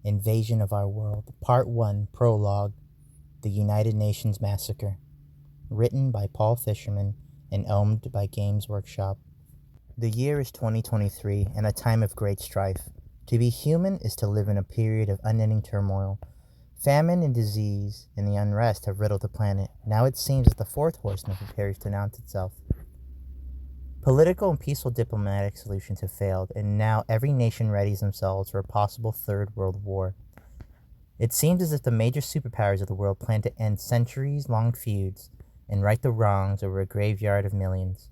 Invasion of Our World, Part 1, Prologue, The United Nations Massacre. Written by Paul Fisherman and owned by Games Workshop. The year is 2023 and a time of great strife. To be human is to live in a period of unending turmoil. Famine and disease and the unrest have riddled the planet. Now it seems that the fourth horseman prepares to announce itself. Political and peaceful diplomatic solutions have failed, and now every nation readies themselves for a possible third world war. It seems as if the major superpowers of the world plan to end centuries-long feuds and right the wrongs over a graveyard of millions.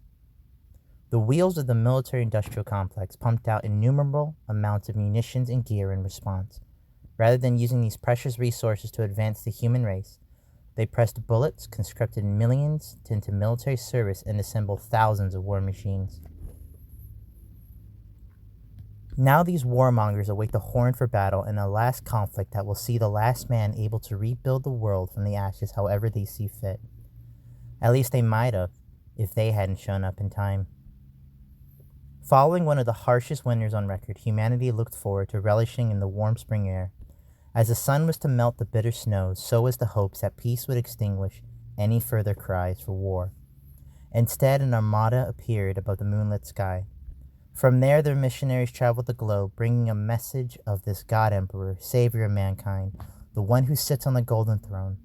The wheels of the military-industrial complex pumped out innumerable amounts of munitions and gear in response. Rather than using these precious resources to advance the human race, they pressed bullets, conscripted millions into military service, and assembled thousands of war machines. Now these warmongers await the horn for battle in a last conflict that will see the last man able to rebuild the world from the ashes however they see fit. At least they might have, if they hadn't shown up in time. Following one of the harshest winters on record, humanity looked forward to relishing in the warm spring air. As the sun was to melt the bitter snows, so was the hopes that peace would extinguish any further cries for war. Instead, an armada appeared above the moonlit sky. From there, their missionaries traveled the globe, bringing a message of this God Emperor, Savior of mankind, the one who sits on the golden throne.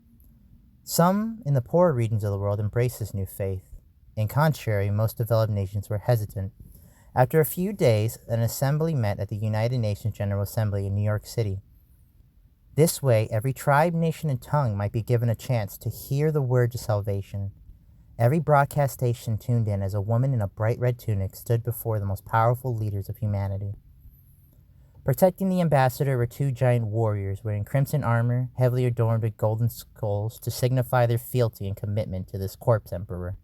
Some in the poorer regions of the world embraced this new faith. In contrary, most developed nations were hesitant. After a few days, an assembly met at the United Nations General Assembly in New York City. This way, every tribe, nation, and tongue might be given a chance to hear the words of salvation. Every broadcast station tuned in as a woman in a bright red tunic stood before the most powerful leaders of humanity. Protecting the ambassador were two giant warriors wearing crimson armor, heavily adorned with golden skulls to signify their fealty and commitment to this corpse emperor.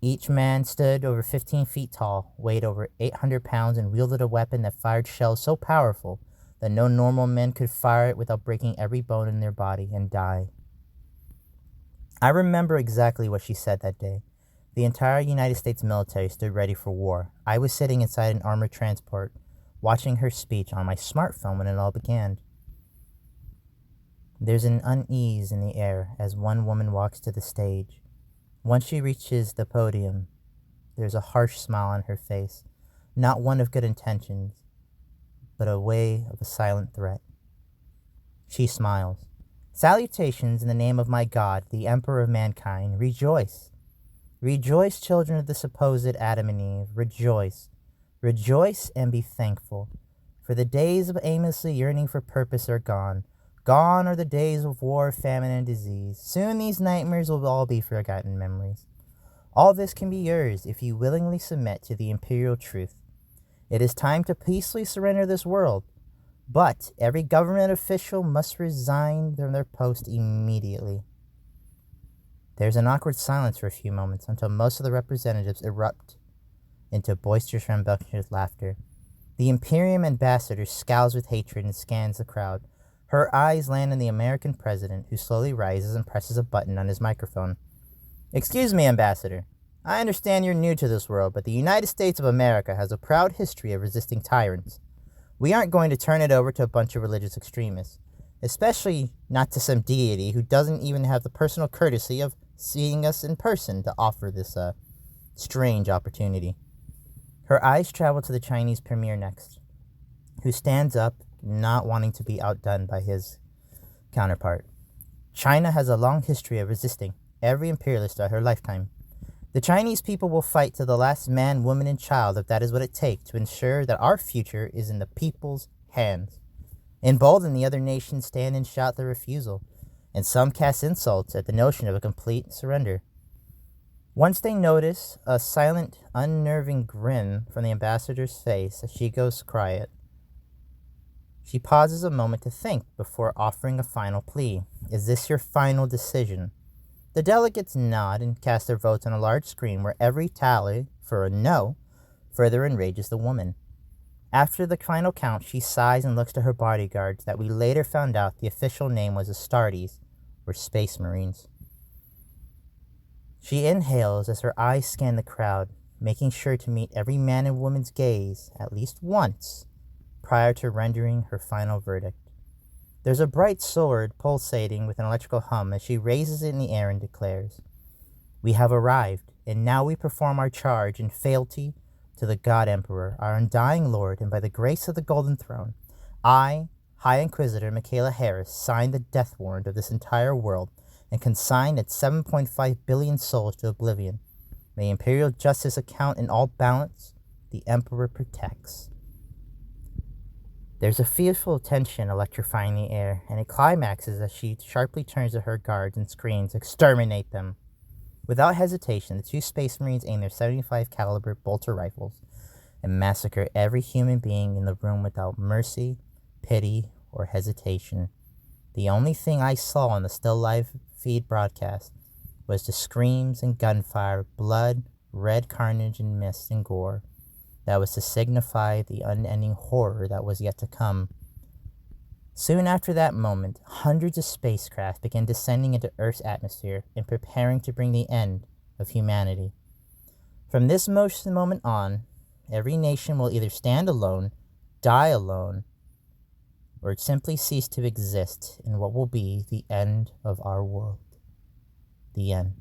Each man stood over 15 feet tall, weighed over 800 pounds, and wielded a weapon that fired shells so powerful that no normal men could fire it without breaking every bone in their body and die. I remember exactly what she said that day. The entire United States military stood ready for war. I was sitting inside an armored transport, watching her speech on my smartphone when it all began. There's an unease in the air as one woman walks to the stage. Once she reaches the podium, there's a harsh smile on her face, not one of good intentions, but a way of a silent threat. She smiles. Salutations in the name of my God, the Emperor of Mankind. Rejoice. Rejoice, children of the supposed Adam and Eve. Rejoice. Rejoice and be thankful. For the days of aimlessly yearning for purpose are gone. Gone are the days of war, famine, and disease. Soon these nightmares will all be forgotten memories. All this can be yours if you willingly submit to the imperial truth. It is time to peacefully surrender this world, but every government official must resign from their post immediately. There's an awkward silence for a few moments until most of the representatives erupt into boisterous, rambunctious laughter. The Imperium ambassador scowls with hatred and scans the crowd. Her eyes land on the American president, who slowly rises and presses a button on his microphone. Excuse me, Ambassador. I understand you're new to this world, but the United States of America has a proud history of resisting tyrants. We aren't going to turn it over to a bunch of religious extremists, especially not to some deity who doesn't even have the personal courtesy of seeing us in person to offer this strange opportunity. Her eyes travel to the Chinese premier next, who stands up, not wanting to be outdone by his counterpart. China has a long history of resisting every imperialist throughout her lifetime. The Chinese people will fight to the last man, woman, and child if that is what it takes to ensure that our future is in the people's hands. Emboldened, the other nations stand and shout their refusal, and some cast insults at the notion of a complete surrender. Once they notice a silent, unnerving grin from the ambassador's face as she goes quiet, she pauses a moment to think before offering a final plea. Is this your final decision? The delegates nod and cast their votes on a large screen where every tally for a no further enrages the woman. After the final count, she sighs and looks to her bodyguards that we later found out the official name was Astartes, or Space Marines. She inhales as her eyes scan the crowd, making sure to meet every man and woman's gaze at least once prior to rendering her final verdict. There's a bright sword pulsating with an electrical hum as she raises it in the air and declares, "We have arrived, and now we perform our charge in fealty to the God Emperor, our undying Lord, and by the grace of the Golden Throne, I, High Inquisitor Michaela Harris, sign the death warrant of this entire world and consign its 7.5 billion souls to oblivion. May Imperial justice account in all balance, the Emperor protects." There's a fearful tension electrifying the air, and it climaxes as she sharply turns to her guards and screams, "Exterminate them!" Without hesitation, the two Space Marines aim their 75 caliber bolter rifles and massacre every human being in the room without mercy, pity, or hesitation. The only thing I saw on the still live feed broadcast was the screams and gunfire, blood, red carnage and mist and gore. That was to signify the unending horror that was yet to come. Soon after that moment, hundreds of spacecraft began descending into Earth's atmosphere and preparing to bring the end of humanity. From this moment on, every nation will either stand alone, die alone, or simply cease to exist in what will be the end of our world. The end.